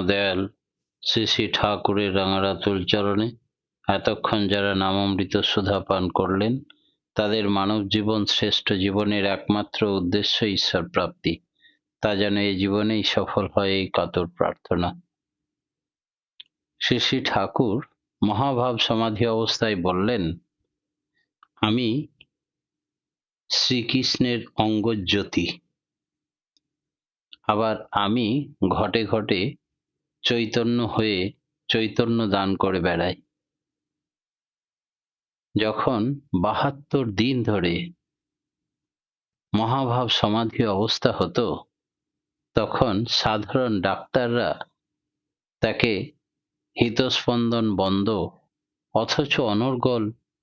দয়াল শ্রী শ্রী ঠাকুরের রাঙারাতুল চরণে এতক্ষণ যারা নামামৃত সুধা পান করলেন, তাদের মানব জীবন শ্রেষ্ঠ জীবনের একমাত্র উদ্দেশ্য ঈশ্বর প্রাপ্তি, তা যেন এই জীবনেই সফল হয়, এই কাতর প্রার্থনা। শ্রী শ্রী ঠাকুর মহাভাব সমাধি অবস্থায় বললেন, আমি শ্রীকৃষ্ণের অঙ্গজ্যোতি, আবার আমি ঘটে ঘটে চৈতন্য হয়ে চৈতন্য দান করে বেড়াই। যখন ৭২ দিন ধরে মহাভাব সমাধি অবস্থা হতো, তখন সাধারণ ডাক্তাররা তাকে হৃদস্পন্দন বন্ধ অথচ অনর্গল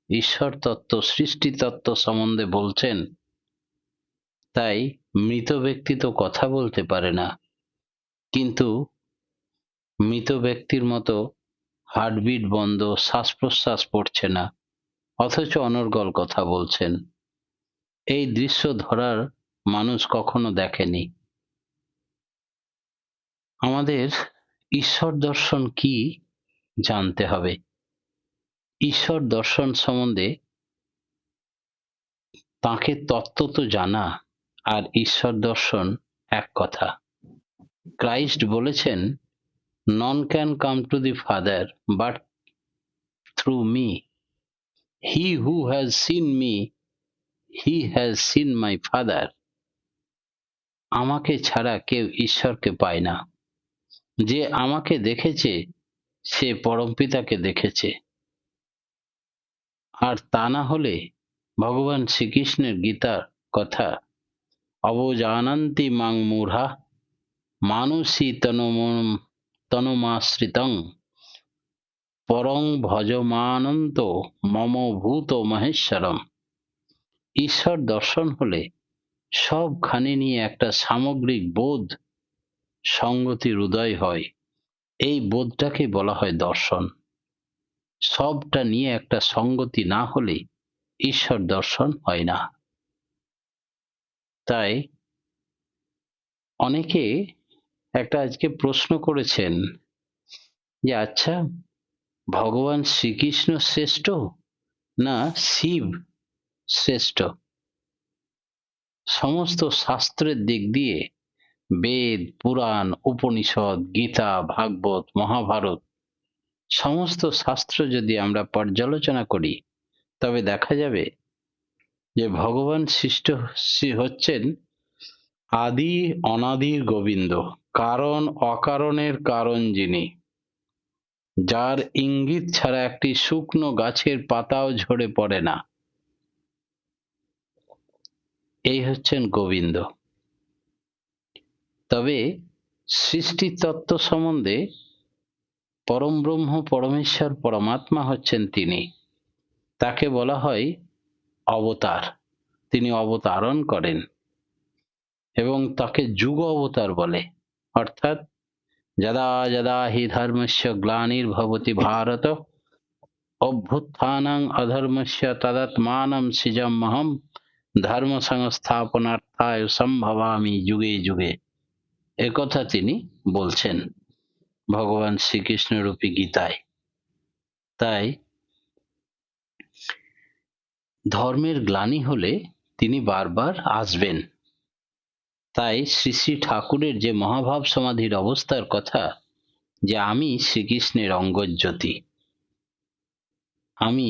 ঈশ্বর তত্ত্ব, সৃষ্টি তত্ত্ব সম্বন্ধে বলছেন, তাই মৃত ব্যক্তি তো কথা বলতে পারে না, কিন্তু মৃত ব্যক্তির মতো হার্টবিট বন্ধ, শ্বাস প্রশ্বাস পড়ছে না, অথচ অনর্গল কথা বলছেন। এই দৃশ্য ধরার মানুষ কখনো দেখেনি। আমাদের ঈশ্বর দর্শন কি জানতে হবে। ঈশ্বর দর্শন সম্বন্ধে তাকে তত্ত্ব তো জানা আর ঈশ্বর দর্শন এক কথা। ক্রাইস্ট বলেছেন, none can come to the father but through me, he who has seen me, he has seen my father. আমাকে ছাড়া কেউ ঈশ্বরকে পায় না, যে আমাকে দেখেছে সে পরমপিতাকে দেখেছে। আর তা না হলে ভগবান শ্রীকৃষ্ণের গীতার কথা, অবজানন্তি মাং মূঢ়া মানুষী তনুমাশ্রিতং পরং ভজমানন্ত মম ভূত মহেশ্বরম। ঈশ্বর দর্শন হলে সবখানে নিয়ে একটা সামগ্রিক বোধ, সঙ্গতির উদয় হয়। এই বোধটাকে বলা হয় দর্শন। সবটা নিয়ে একটা সঙ্গতি না হলে ঈশ্বর দর্শন হয় না। তাই অনেকে একটা আজকে প্রশ্ন করেছেন যে, আচ্ছা, ভগবান শ্রীকৃষ্ণ শ্রেষ্ঠ না শিব শ্রেষ্ঠ? সমস্ত শাস্ত্রের দিক দিয়ে বেদ, পুরাণ, উপনিষদ, গীতা, ভাগবত, মহাভারত, সমস্ত শাস্ত্র যদি আমরা পর্যালোচনা করি, তবে দেখা যাবে যে ভগবান হচ্ছেন আদি অনাদির গোবিন্দ, কারণ অকারণের কারণ যিনি, যার ইঙ্গিত ছাড়া একটি শুকনো গাছের পাতাও ঝরে পড়ে না, এই হচ্ছেন গোবিন্দ। তবে সৃষ্টি তত্ত্ব সম্বন্ধে পরম ব্রহ্ম, পরমেশ্বর, পরমাত্মা হচ্ছেন তিনি। তাকে বলা হয় অবতার। তিনি অবতারণ করেন এবং তাকে যুগ অবতার বলে। অর্থাৎ যদা যদা হি ধর্মস্য গ্লানির্ভবতি ভারত অভ্যুত্থানং অধর্মস্য তদাত্মানং সৃজাম্যহম ধর্ম সংস্থাপনার্থায় সম্ভবামি যুগে যুগে। একথা তিনি বলছেন ভগবান শ্রীকৃষ্ণ রূপী গীতায়। তাই ধর্মের গ্লানি হলে তিনি বারবার আসবেন। তাই শ্রী শ্রী ঠাকুরের যে মহাভাব সমাধির অবস্থার কথা, যে আমি শ্রীকৃষ্ণের অঙ্গজ্যোতি, আমি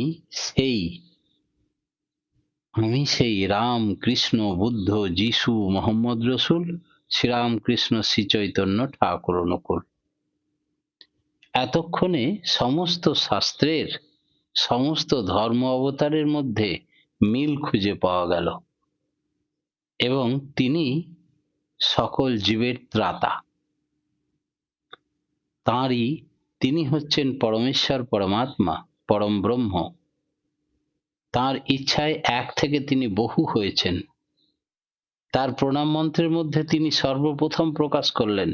সেই রাম, কৃষ্ণ, বুদ্ধ, যিশু, মোহাম্মদ রসুল, শ্রীরামকৃষ্ণ, শ্রী চৈতন্য ঠাকুর অনুকূল। এতক্ষণে সমস্ত শাস্ত্রের, সমস্ত ধর্ম অবতারের মধ্যে মিল খুঁজে পাওয়া গেল এবং তিনি সকল জীবের ত্রাতা। তিনি হচ্ছেন পরমেশ্বর, পরমাত্মা, পরম ব্রহ্ম। তাঁর ইচ্ছায় এক থেকে তিনি বহু হয়েছেন। তার প্রণাম মন্ত্রের মধ্যে তিনি সর্বপ্রথম প্রকাশ করলেন,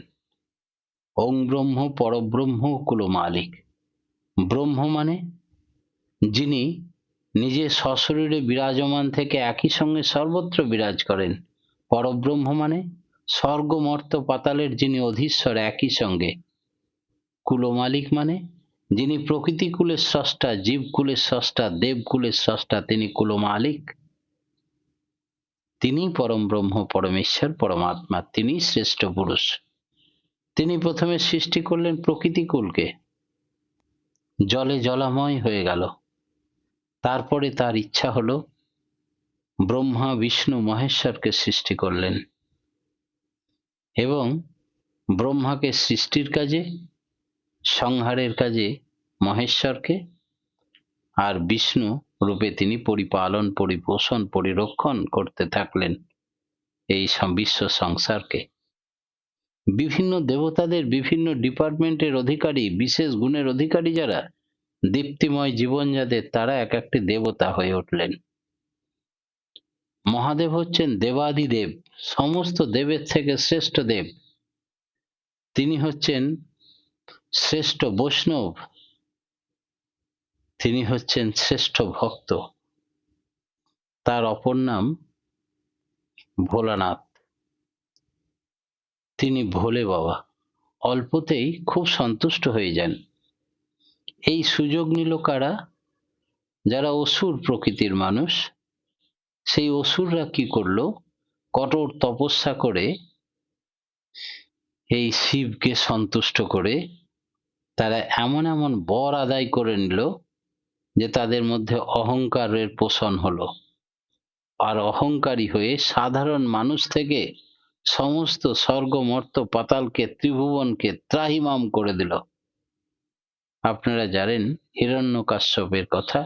ওং ব্রহ্ম পরব্রহ্ম কুল মালিক। ব্রহ্ম মানে যিনি নিজে সশরীরে বিরাজমান থেকে একই সঙ্গে সর্বত্র বিরাজ করেন। পরব্রহ্ম মানে স্বর্গ মর্ত্য পাতালের যিনি অধীশ্বর একই সঙ্গে। কুলমালিক মানে যিনি প্রকৃতিকুলের স্রষ্টা, জীবকুলের স্রষ্টা, দেবকুলের স্রষ্টা, তিনি কুলমালিক। তিনি পরম ব্রহ্ম, পরমেশ্বর, পরমাত্মা, তিনি শ্রেষ্ঠ পুরুষ। তিনি প্রথমে সৃষ্টি করলেন প্রকৃতিকুলকে, জলে জলাময় হয়ে গেল। তারপরে তার ইচ্ছা হলো ব্রহ্মা বিষ্ণু মহেশ্বরকে সৃষ্টি করলেন, এবং ব্রহ্মাকে সৃষ্টির কাজে, সংহারের কাজে মহেশ্বরকে, আর বিষ্ণু রূপে তিনি পরিপালন, পরিপোষণ, পরিরক্ষণ করতে থাকলেন এই বিশ্ব সংসারকে। বিভিন্ন দেবতাদের বিভিন্ন ডিপার্টমেন্টের অধিকারী, বিশেষ গুণের অধিকারী যারা, দীপ্তিময় জীবন যাদের, তারা এক একটি দেবতা হয়ে উঠলেন। মহাদেব হচ্ছেন দেবাদিদেব, সমস্ত দেবের থেকে শ্রেষ্ঠ দেব। তিনি হচ্ছেন শ্রেষ্ঠ বৈষ্ণব, তিনি হচ্ছেন শ্রেষ্ঠ ভক্ত। তার অপর নাম ভোলানাথ, তিনি ভোলে বাবা, অল্পতেই খুব সন্তুষ্ট হয়ে যান। এই সুযোগ নিল কারা? যারা অসুর প্রকৃতির মানুষ। সেই অসুররা কি করলো? কঠোর তপস্যা করে এই শিবকে সন্তুষ্ট করে তারা এমন এমন বর আদায় করে নিল যে তাদের মধ্যে অহংকারের পোষণ হলো, আর অহংকারী হয়ে সাধারণ মানুষ থেকে সমস্ত স্বর্গ মর্ত পাতালকে, ত্রিভুবনকে ত্রাহিমাম করে দিল। আপনারা জানেন হিরণ্যকাশ্যপের কথা,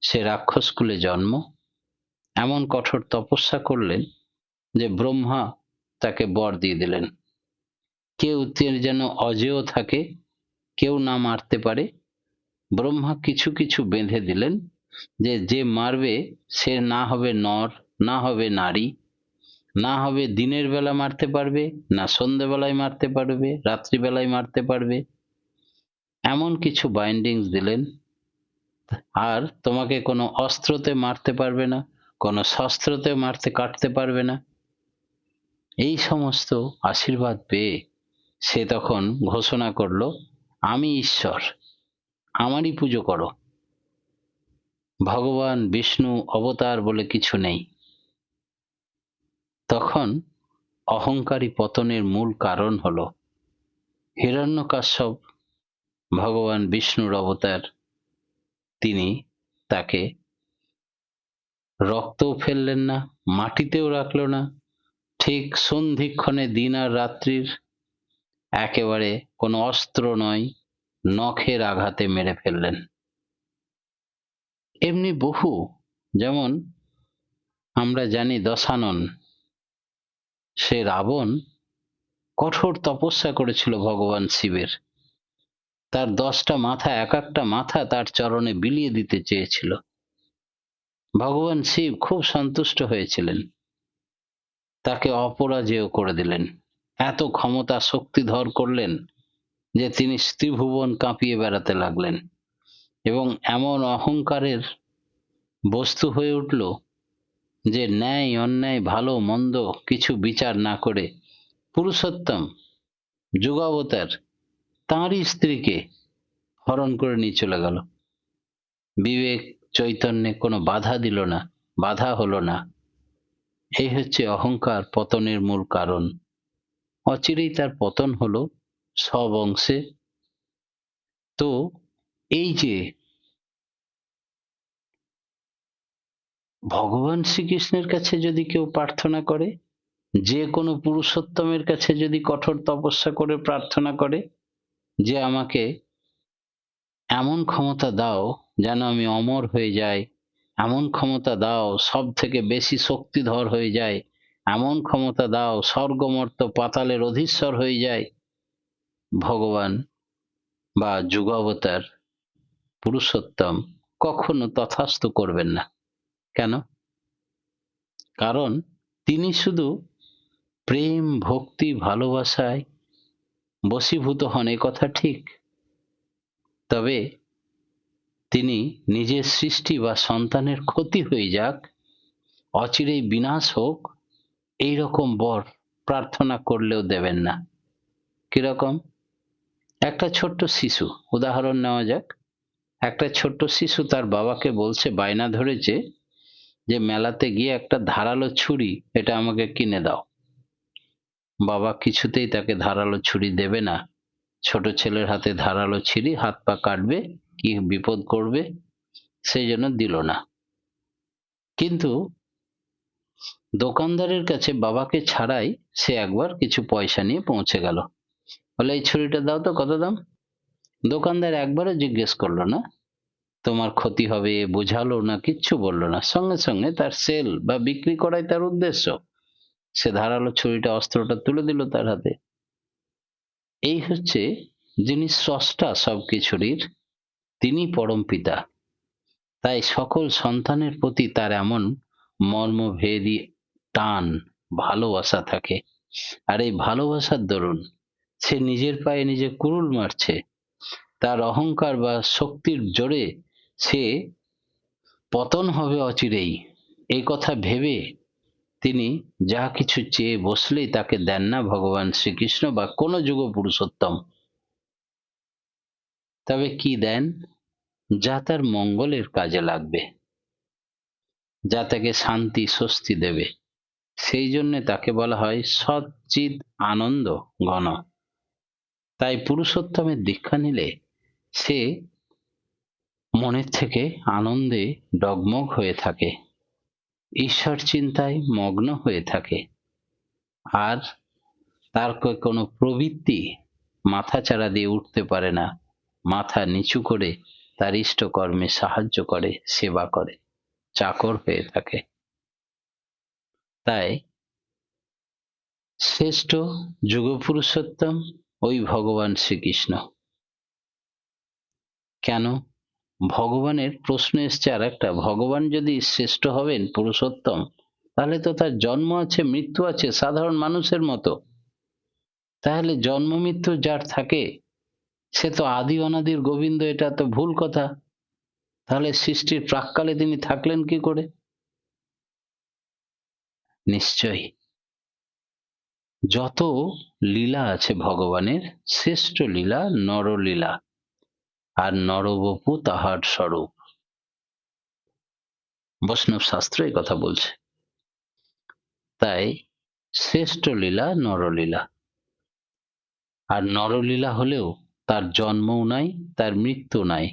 সে রাক্ষস কুলে জন্ম, এমন কঠোর তপস্যা করলেন যে ব্রহ্মা তাকে বর দিয়ে দিলেন, কেউ যেন অজেয় থাকে, কেউ না মারতে পারে। ব্রহ্মা কিছু কিছু বেঁধে দিলেন যে যে মারবে সে না হবে নর, না হবে নারী, না হবে দিনের বেলা মারতে পারবে, না সন্ধ্যেবেলায় মারতে পারবে, রাত্রিবেলায় মারতে পারবে, এমন কিছু বাইন্ডিংস দিলেন। আর তোমাকে কোনো অস্ত্রতে মারতে পারবে না, কোনো শস্ত্রতে মারতে কাটতে পারবে না। এই সমস্ত আশীর্বাদ পেয়ে সে তখন ঘোষণা করলো, আমি ঈশ্বর, আমারই পুজো করো, ভগবান বিষ্ণু অবতার বলে কিছু নেই। তখন অহংকারী পতনের মূল কারণ হলো হিরণ্যকাশ্যপ ভগবান বিষ্ণুর অবতার, তিনি তাকে রক্তও ফেললেন না, মাটিতেও রাখলো না, ঠিক সন্ধিক্ষণে দিন আর রাত্রির একেবারে কোনো অস্ত্র নয়, নখের আঘাতে মেরে ফেললেন। এমনি বহু, যেমন আমরা জানি দশানন, সে রাবণ কঠোর তপস্যা করেছিল ভগবান শিবের, তার 10টা মাথা, এক একটা মাথা তার চরণে বিলিয়ে দিতে চেয়েছিল। ভগবান শিব খুব সন্তুষ্ট হয়েছিলেন, তাকে অপরাজেয় করে দিলেন, এত ক্ষমতা শক্তিধর করলেন যে তিনি ত্রিভুবন কাঁপিয়ে বেড়াতে লাগলেন, এবং এমন অহংকারের বস্তু হয়ে উঠল যে ন্যায় অন্যায় ভালো মন্দ কিছু বিচার না করে পুরুষোত্তম যুগাবতার তাঁরই স্ত্রীকে হরণ করে নিয়ে চলে গেল। বিবেক চৈতন্যে কোনো বাধা দিল না, বাধা হলো না। এই হচ্ছে অহংকার পতনের মূল কারণ। অচিরেই তার পতন হলো সব অংশে। তো এই যে ভগবান শ্রীকৃষ্ণের কাছে যদি কেউ প্রার্থনা করে, যে কোনো পুরুষোত্তমের কাছে যদি কঠোর তপস্যা করে প্রার্থনা করে যে আমাকে এমন ক্ষমতা দাও যেন আমি অমর হয়ে যাই, এমন ক্ষমতা দাও সব থেকে বেশি শক্তিধর হয়ে যায়, এমন ক্ষমতা দাও স্বর্গমর্ত পাতালের অধীশ্বর হয়ে যায়, ভগবান বা যুগাবতার পুরুষোত্তম কখনো তথাস্তু করবেন না। কেন? কারণ তিনি শুধু প্রেম ভক্তি ভালোবাসায় বশীভূত হন, এ কথা ঠিক, তবে তিনি নিজের সৃষ্টি বা সন্তানের ক্ষতি হয়ে যাক, অচিরেই বিনাশ হোক, এই রকম বর প্রার্থনা করলেও দেবেন না। কিরকম? একটা ছোট্ট শিশু, উদাহরণ নেওয়া যাক, একটা ছোট্ট শিশু তার বাবাকে বলছে, বায়না ধরেছে যে মেলাতে গিয়ে একটা ধারালো ছুরি এটা আমাকে কিনে দাও। বাবা কিছুতেই তাকে ধারালো ছুরি দেবে না। ছোট ছেলের হাতে ধারালো ছুরি, হাত পা কাটবে, কি বিপদ করবে, সেই জন্য দিল না। কিন্তু দোকানদারের কাছে বাবাকে ছাড়াই সে একবার কিছু পয়সা নিয়ে পৌঁছে গেল। বলে, এই ছুরিটা দাও তো, কত দাম? দোকানদার একবারও জিজ্ঞেস করলো না তোমার ক্ষতি হবে, বোঝালো না, কিচ্ছু বললো না, সঙ্গে সঙ্গে তার সেল বা বিক্রি করাই তার উদ্দেশ্য, সে ধারালো ছুরিটা, অস্ত্রটা তুলে দিল তার হাতে। এই হচ্ছে যিনি স্রষ্টা সবকিছুরই, তিনি পরম পিতা। তাই সকল সন্তানের প্রতি তার এমন মর্মভেদী টান, ভালোবাসা থাকে। আর এই ভালোবাসার দরুন সে নিজের পায়ে নিজে কুড়ুল মারছে। তার অহংকার বা শক্তির জোরে সে পতন হবে অচিরেই, এই কথা ভেবে তিনি যা কিছু চেয়ে বসলেই তাকে দেন না ভগবান শ্রীকৃষ্ণ বা কোনো যুগ পুরুষোত্তম। তবে কি দেন? যা তার মঙ্গলের কাজে লাগবে, যা তাকে শান্তি স্বস্তি দেবে। সেই জন্য তাকে বলা হয় সচ্চিদ আনন্দ ঘন। তাই পুরুষোত্তমের দীক্ষা নিলে সে মনের থেকে আনন্দে ডগমগ হয়ে থাকে, ঈশ্বর চিন্তায় মগ্ন হয়ে থাকে। আর তার কোনো প্রবৃত্তি মাথাচাড়া দিয়ে উঠতে পারে না। মাথা নিচু করে তার ইষ্টকর্মে সাহায্য করে, সেবা করে, চাকর হয়ে থাকে। তাই শ্রেষ্ঠ যুগপুরুষোত্তম ওই ভগবান শ্রীকৃষ্ণ। কেন? ভগবানের প্রশ্ন এসছে আর একটা, ভগবান যদি শ্রেষ্ঠ হবেন, পুরুষোত্তম, তাহলে তো তার জন্ম আছে, মৃত্যু আছে সাধারণ মানুষের মতো। তাহলে জন্ম মৃত্যু যার থাকে সে তো আদি অনাদির গোবিন্দ, এটা তো ভুল কথা। তাহলে সৃষ্টির প্রাক্কালে তিনি থাকলেন কি করে? নিশ্চয়ই যত লীলা আছে ভগবানের, শ্রেষ্ঠ লীলা নরলীলা, আর নরবপু তাহার স্বরূপ। বৈষ্ণব শাস্ত্র এই কথা বলছে। তাই শ্রেষ্ঠ লীলা নরলীলা। আর নরলীলা হলেও তার জন্মও নাই, তার মৃত্যু নাই,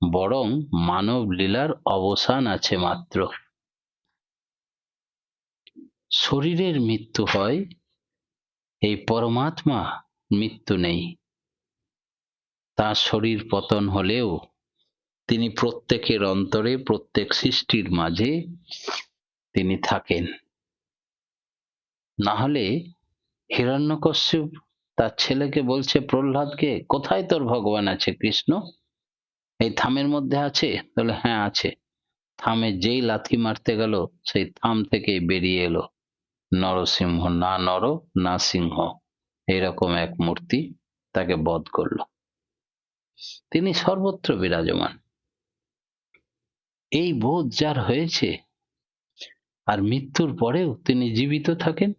বরং মানব লীলার অবসান আছে মাত্র। শরীরের মৃত্যু হয়, এই পরমাত্মা মৃত্যু নেই। তার শরীর পতন হলেও তিনি প্রত্যেকের অন্তরে, প্রত্যেক সৃষ্টির মাঝে তিনি থাকেন। না হলে হিরণ্যকশ্যপ তার ছেলেকে বলছে, প্রহ্লাদকে, কোথায় তোর ভগবান আছে কৃষ্ণ? এই থামের মধ্যে আছে? বলে হ্যাঁ আছে। থামে যেই লাথি মারতে গেল, সেই থাম থেকেই বেরিয়ে এলো নরসিংহ, না নর না সিংহ, এরকম এক মূর্তি, তাকে বধ করলো। তিনি সর্বত্র বিরাজমান। এই বোধ যার হয়েছে, আর মৃত্যুর পরেও তিনি জীবিত থাকেন,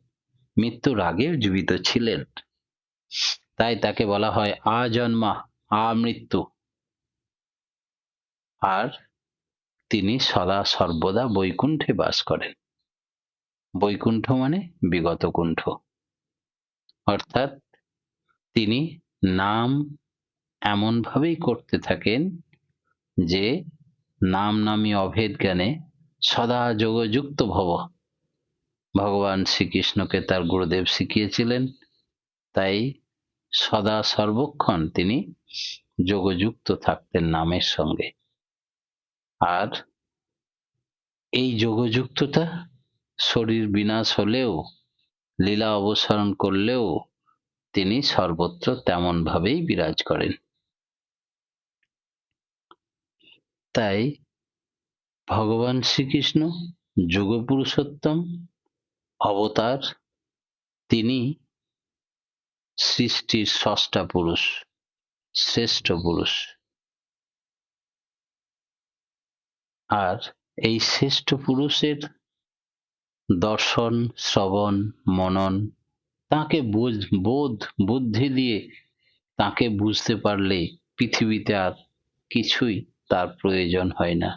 মৃত্যুর আগেও জীবিত ছিলেন, তাই তাকে বলা হয় আজন্মা, আমৃত্যু। আর তিনি সদা সর্বদা বৈকুণ্ঠে বাস করেন। বৈকুণ্ঠ মানে বিগত কুণ্ঠ, অর্থাৎ তিনি নাম এমন ভাবেই করতে থাকেন যে নাম নামী অভেদ জ্ঞানে সদা যোগযুক্ত ভব। ভগবান শ্রীকৃষ্ণকে তার গুরুদেব শিখিয়েছিলেন, তাই সদা সর্বক্ষণ তিনি যোগযুক্ত থাকতেন নামের সঙ্গে। আর এই যোগযুক্ততা শরীর বিনাশ হলেও, লীলা অবসারণ করলেও তিনি সর্বত্র তেমন ভাবেই বিরাজ করেন। তাই ভগবান শ্রীকৃষ্ণ যুগপুরুষোত্তম অবতার, তিনি সৃষ্টির স্রষ্টা পুরুষ, শ্রেষ্ঠ পুরুষ। আর এই শ্রেষ্ঠ পুরুষের দর্শন, শ্রবণ, মনন, তাকে বোধ বুদ্ধি দিয়ে তাকে বুঝতে পারলে পৃথিবীতে আর কিছুই তার প্রয়োজন হয় না,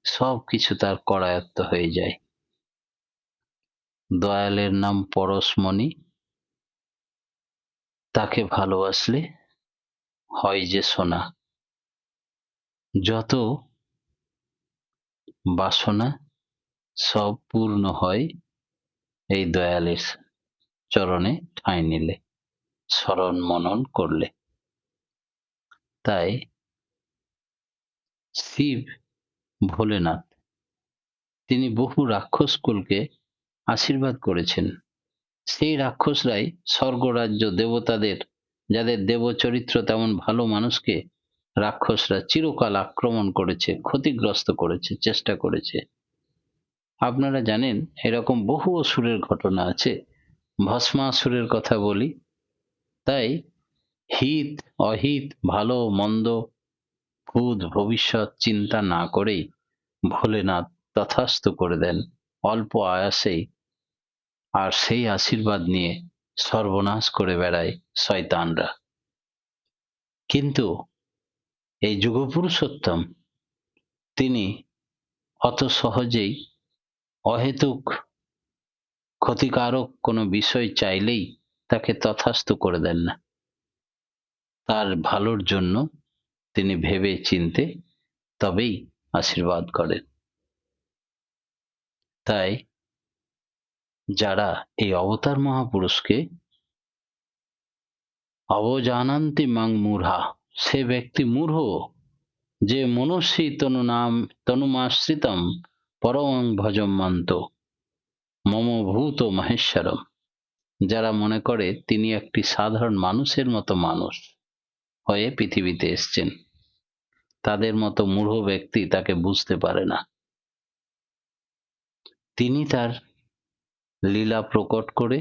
সব কিছু তার করায়ত্ত হয়ে যায়। দয়ালের নাম পরশমণি, তাকে ভালোবাসলে হয় যে সোনা। যত বাসনা সব পূর্ণ হয় এই দয়ালের চরণে ঠাঁই নিলে, স্মরণ মনন করলে। তাই শিব ভোলেনাথ তিনি বহু রাক্ষসকুলকে আশীর্বাদ করেছেন। সেই রাক্ষসরাই স্বর্গরাজ্য দেবতাদের, যাদের দেবচরিত্র তেমন ভালো মানুষকে রাক্ষসরা চিরকাল আক্রমণ করেছে, ক্ষতিগ্রস্ত করেছে, চেষ্টা করেছে। আপনারা জানেন এরকম বহু অসুরের ঘটনা আছে। ভস্মাসুরের কথা বলি। তাই হিত অহিত, ভালো মন্দ, ভূত ভবিষ্যৎ চিন্তা না করেই ভোলেনাথ তথাস্তু করে দেন অল্প আয়াসেই, আর সেই আশীর্বাদ নিয়ে সর্বনাশ করে বেড়ায় শয়তানরা। কিন্তু এই যুগপুরুষোত্তম তিনি অত সহজেই অহেতুক ক্ষতিকারক কোনো বিষয় চাইলেই তাকে তথাস্তু করে দেন না। তার ভালোর জন্য তিনি ভেবে চিনতে তবেই আশীর্বাদ করেন। তাই যারা এই অবতার মহাপুরুষকে অবজানান্তি মাং মূঢ়া, সে ব্যক্তি মূঢ় যে মনুষ্যী তনুমাশ্রিতম পরমং ভজমন্ত মম ভূত মহেশ্বরম। যারা মনে করে তিনি একটি সাধারণ মানুষের মতো মানুষ হয়ে পৃথিবীতে এসছেন, তাদের মতো মূঢ় ব্যক্তি তাকে বুঝতে পারে না। তিনি তার লীলা প্রকট করে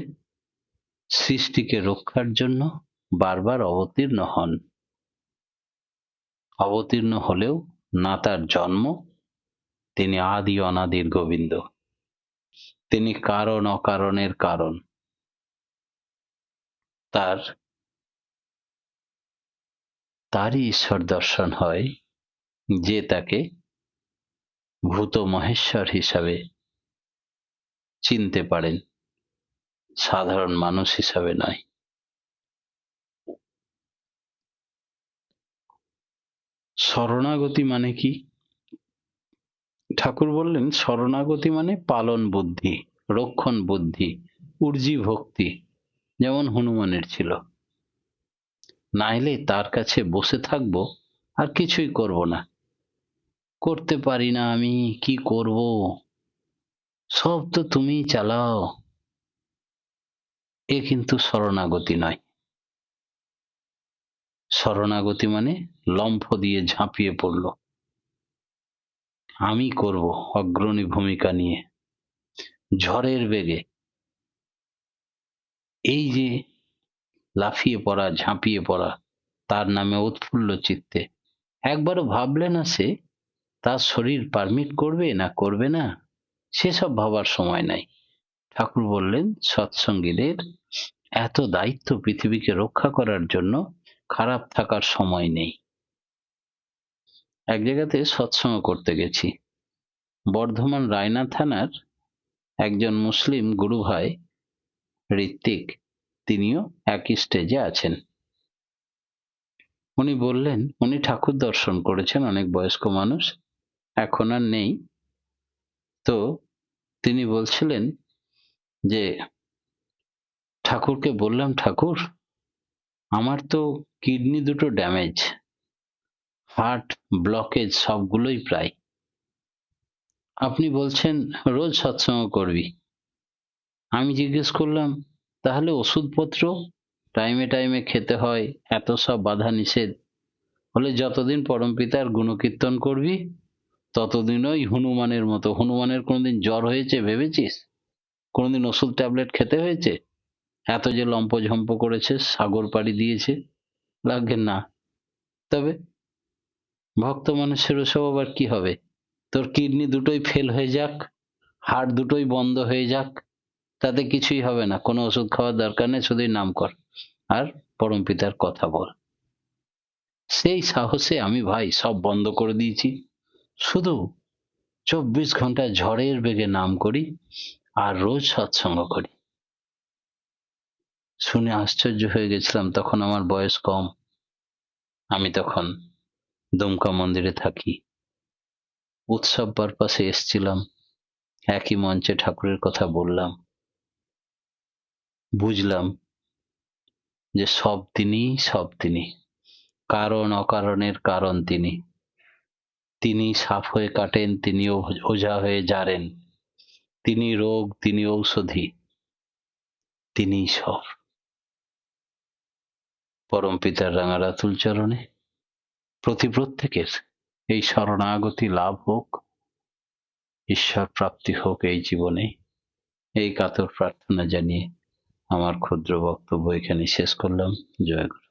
সৃষ্টিকে রক্ষার জন্য বারবার অবতীর্ণ হন। অবতীর্ণ হলেও না তার জন্ম, তিনি আদি অনাদির গোবিন্দ, তিনি কারণ অকারণের কারণ। তারই ঈশ্বর দর্শন হয় যে তাকে ভূত মহেশ্বর হিসাবে চিনতে পারেন, সাধারণ মানুষ হিসাবে নয়। শরণাগতি মানে কি? ঠাকুর বললেন শরণাগতি মানে পালন বুদ্ধি, রক্ষণ বুদ্ধি, উর্জি ভক্তি, যেমন হনুমানের ছিল। নাইলে তার কাছে বসে থাকবো আর কিছুই করব না, করতে পারি না, আমি কি করব, সব তো তুমি চালাও, এ কিন্তু শরণাগতি নয়। শরণাগতি মানে লম্ফ দিয়ে ঝাঁপিয়ে পড়ল, আমি করব অগ্রণী ভূমিকা নিয়ে, ঝড়ের বেগে। এই যে লাফিয়ে পড়া, ঝাঁপিয়ে পড়া, তার নামে উৎফুল্ল চিত্তে। একবারও ভাবলে না সে তার শরীর পারমিট করবে না করবে না, সেসব ভাবার সময় নাই। ঠাকুর বললেন সৎসঙ্গীদের এত দায়িত্ব পৃথিবীকে রক্ষা করার জন্য, খারাপ থাকার সময় নেই। এক জায়গাতে সৎসঙ্গ করতে গেছি। বর্ধমান রায়না থানার একজন মুসলিম গুরু ভাই ঋত্বিক, তিনিও একই স্টেজে আছেন। উনি বললেন উনি ঠাকুর দর্শন করেছেন, অনেক বয়স্ক মানুষ, এখন আর নেই। তো তিনি বলছিলেন যে ঠাকুরকে বললাম, ঠাকুর আমার তো কিডনি দুটো ড্যামেজ, হার্ট ব্লকেজ সবগুলোই প্রায়, আপনি বলছেন রোজ সৎসঙ্গ করবি। আমি জিজ্ঞেস করলাম তাহলে ওষুধপত্র টাইমে টাইমে খেতে হয়, এত সব বাধা নিষেধ, বলে যতদিন পরমপিতার গুণকীর্তন করবি ততদিন ওই হনুমানের মতো। হনুমানের কোনোদিন জ্বর হয়েছে ভেবেছিস? কোনোদিন ওষুধ ট্যাবলেট খেতে হয়েছে? এত যে লম্পঝম্প করেছে, সাগর পাড়ি দিয়েছে, লাগবে না। তবে ভক্ত মানুষের ওসব আবার কি হবে? তোর কিডনি দুটোই ফেল হয়ে যাক, হার্ট দুটোই বন্ধ হয়ে যাক, তাতে কিছুই হবে না, কোনো ওষুধ খাওয়ার দরকার নেই, শুধুই নাম কর। আর পরমপিতার কথা বল। সেই সাহসে আমি ভাই সব বন্ধ করে দিয়েছি, শুধু 24 ঘন্টা ঝড়ের বেগে নাম করি আর রোজ সৎসঙ্গ করি। শুনে আশ্চর্য হয়ে গেছিলাম, তখন আমার বয়স কম, আমি তখন দুমকা মন্দিরে থাকি, উৎসব পারপাসে এসছিলাম, একই মঞ্চে ঠাকুরের কথা বললাম, বুঝলাম যে সব তিনি, কারণ অকারণের কারণ তিনি সাপ হয়ে কাটেন, তিনি ওঝা হয়ে জারেন, তিনি রোগ, তিনি ঔষধি, তিনিই সব। পরম পিতার রাঙা রাতুল চরণে প্রত্যেকের এই শরণাগতি লাভ হোক, ঈশ্বর প্রাপ্তি হোক এই জীবনে, এই কাতর প্রার্থনা জানিয়ে আমার ক্ষুদ্র বক্তব্য এখানে শেষ করলাম। জয় গুরু।